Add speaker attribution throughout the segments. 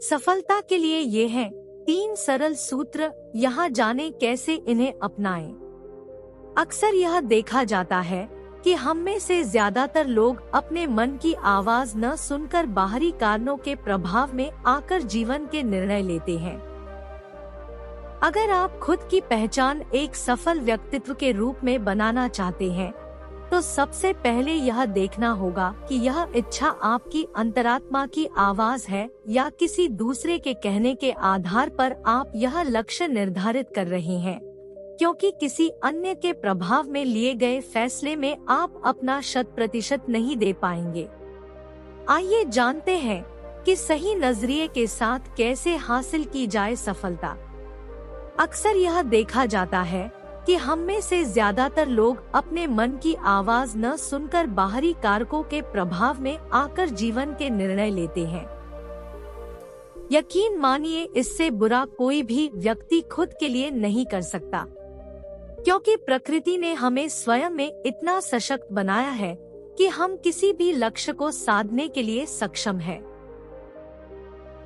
Speaker 1: सफलता के लिए ये हैं 3 सरल सूत्र, यहाँ जाने कैसे इन्हें अपनाएं। अक्सर यह देखा जाता है कि हम में से ज्यादातर लोग अपने मन की आवाज न सुनकर बाहरी कारणों के प्रभाव में आकर जीवन के निर्णय लेते हैं। अगर आप खुद की पहचान एक सफल व्यक्तित्व के रूप में बनाना चाहते हैं, तो सबसे पहले यह देखना होगा कि यह इच्छा आपकी अंतरात्मा की आवाज है या किसी दूसरे के कहने के आधार पर आप यह लक्ष्य निर्धारित कर रहे हैं, क्योंकि किसी अन्य के प्रभाव में लिए गए फैसले में आप अपना 100% नहीं दे पाएंगे। आइए जानते हैं कि सही नजरिए के साथ कैसे हासिल की जाए सफलता। अक्सर यह देखा जाता है कि हम में से ज्यादातर लोग अपने मन की आवाज न सुनकर बाहरी कारकों के प्रभाव में आकर जीवन के निर्णय लेते हैं। यकीन मानिए, इससे बुरा कोई भी व्यक्ति खुद के लिए नहीं कर सकता, क्योंकि प्रकृति ने हमें स्वयं में इतना सशक्त बनाया है कि हम किसी भी लक्ष्य को साधने के लिए सक्षम हैं।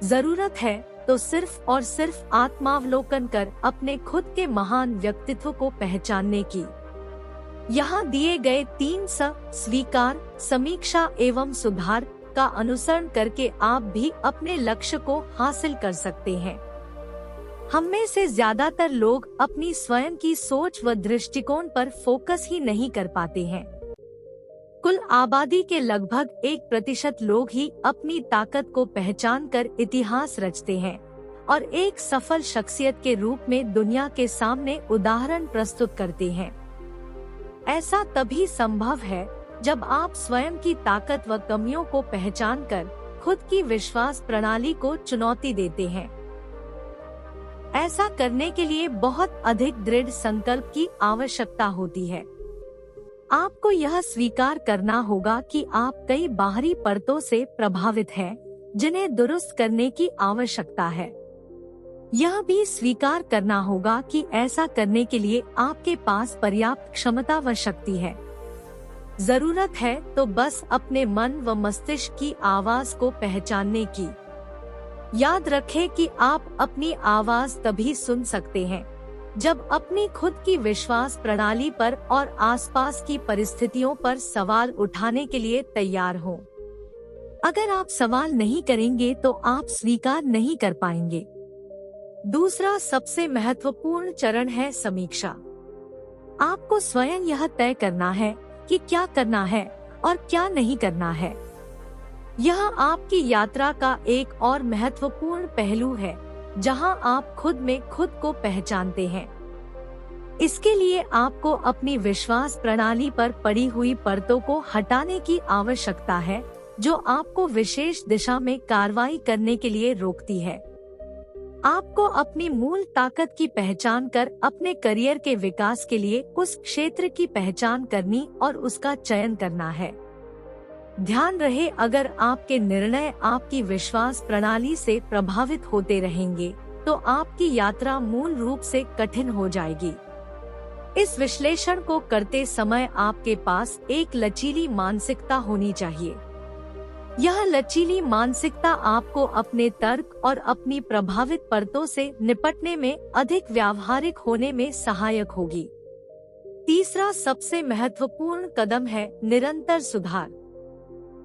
Speaker 1: जरूरत है तो सिर्फ और सिर्फ आत्मावलोकन कर अपने खुद के महान व्यक्तित्व को पहचानने की। यहाँ दिए गए 3 स्वीकार, समीक्षा एवं सुधार का अनुसरण करके आप भी अपने लक्ष्य को हासिल कर सकते हैं। हम में से ज्यादातर लोग अपनी स्वयं की सोच व दृष्टिकोण पर फोकस ही नहीं कर पाते हैं। कुल आबादी के लगभग 1% लोग ही अपनी ताकत को पहचान कर इतिहास रचते हैं और एक सफल शख्सियत के रूप में दुनिया के सामने उदाहरण प्रस्तुत करते हैं। ऐसा तभी संभव है जब आप स्वयं की ताकत व कमियों को पहचान कर खुद की विश्वास प्रणाली को चुनौती देते हैं। ऐसा करने के लिए बहुत अधिक दृढ़ संकल्प की आवश्यकता होती है। आपको यह स्वीकार करना होगा कि आप कई बाहरी परतों से प्रभावित हैं, जिन्हें दुरुस्त करने की आवश्यकता है। यह भी स्वीकार करना होगा कि ऐसा करने के लिए आपके पास पर्याप्त क्षमता व शक्ति है। जरूरत है तो बस अपने मन व मस्तिष्क की आवाज को पहचानने की। याद रखें कि आप अपनी आवाज तभी सुन सकते हैं जब अपनी खुद की विश्वास प्रणाली पर और आसपास की परिस्थितियों पर सवाल उठाने के लिए तैयार हों। अगर आप सवाल नहीं करेंगे तो आप स्वीकार नहीं कर पाएंगे। दूसरा सबसे महत्वपूर्ण चरण है समीक्षा। आपको स्वयं यह तय करना है कि क्या करना है और क्या नहीं करना है। यह आपकी यात्रा का एक और महत्वपूर्ण पहलू है, जहां आप खुद में खुद को पहचानते हैं। इसके लिए आपको अपनी विश्वास प्रणाली पर पड़ी हुई परतों को हटाने की आवश्यकता है, जो आपको विशेष दिशा में कार्रवाई करने के लिए रोकती है। आपको अपनी मूल ताकत की पहचान कर अपने करियर के विकास के लिए उस क्षेत्र की पहचान करनी और उसका चयन करना है। ध्यान रहे, अगर आपके निर्णय आपकी विश्वास प्रणाली से प्रभावित होते रहेंगे, तो आपकी यात्रा मूल रूप से कठिन हो जाएगी। इस विश्लेषण को करते समय आपके पास एक लचीली मानसिकता होनी चाहिए। यह लचीली मानसिकता आपको अपने तर्क और अपनी प्रभावित परतों से निपटने में अधिक व्यावहारिक होने में सहायक होगी। तीसरा सबसे महत्वपूर्ण कदम है निरंतर सुधार।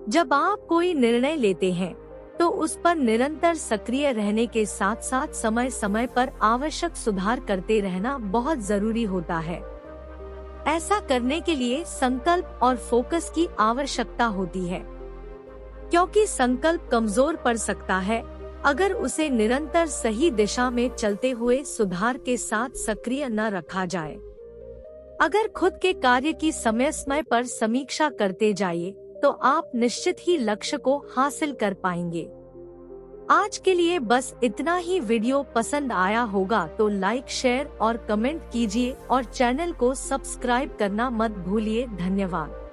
Speaker 1: जब आप कोई निर्णय लेते हैं, तो उस पर निरंतर सक्रिय रहने के साथ साथ समय समय पर आवश्यक सुधार करते रहना बहुत जरूरी होता है। ऐसा करने के लिए संकल्प और फोकस की आवश्यकता होती है, क्योंकि संकल्प कमजोर पड़ सकता है अगर उसे निरंतर सही दिशा में चलते हुए सुधार के साथ सक्रिय न रखा जाए। अगर खुद के कार्य की समय समय पर समीक्षा करते जाइए, तो आप निश्चित ही लक्ष्य को हासिल कर पाएंगे। आज के लिए बस इतना ही। वीडियो पसंद आया होगा तो लाइक, शेयर और कमेंट कीजिए और चैनल को सब्सक्राइब करना मत भूलिए। धन्यवाद।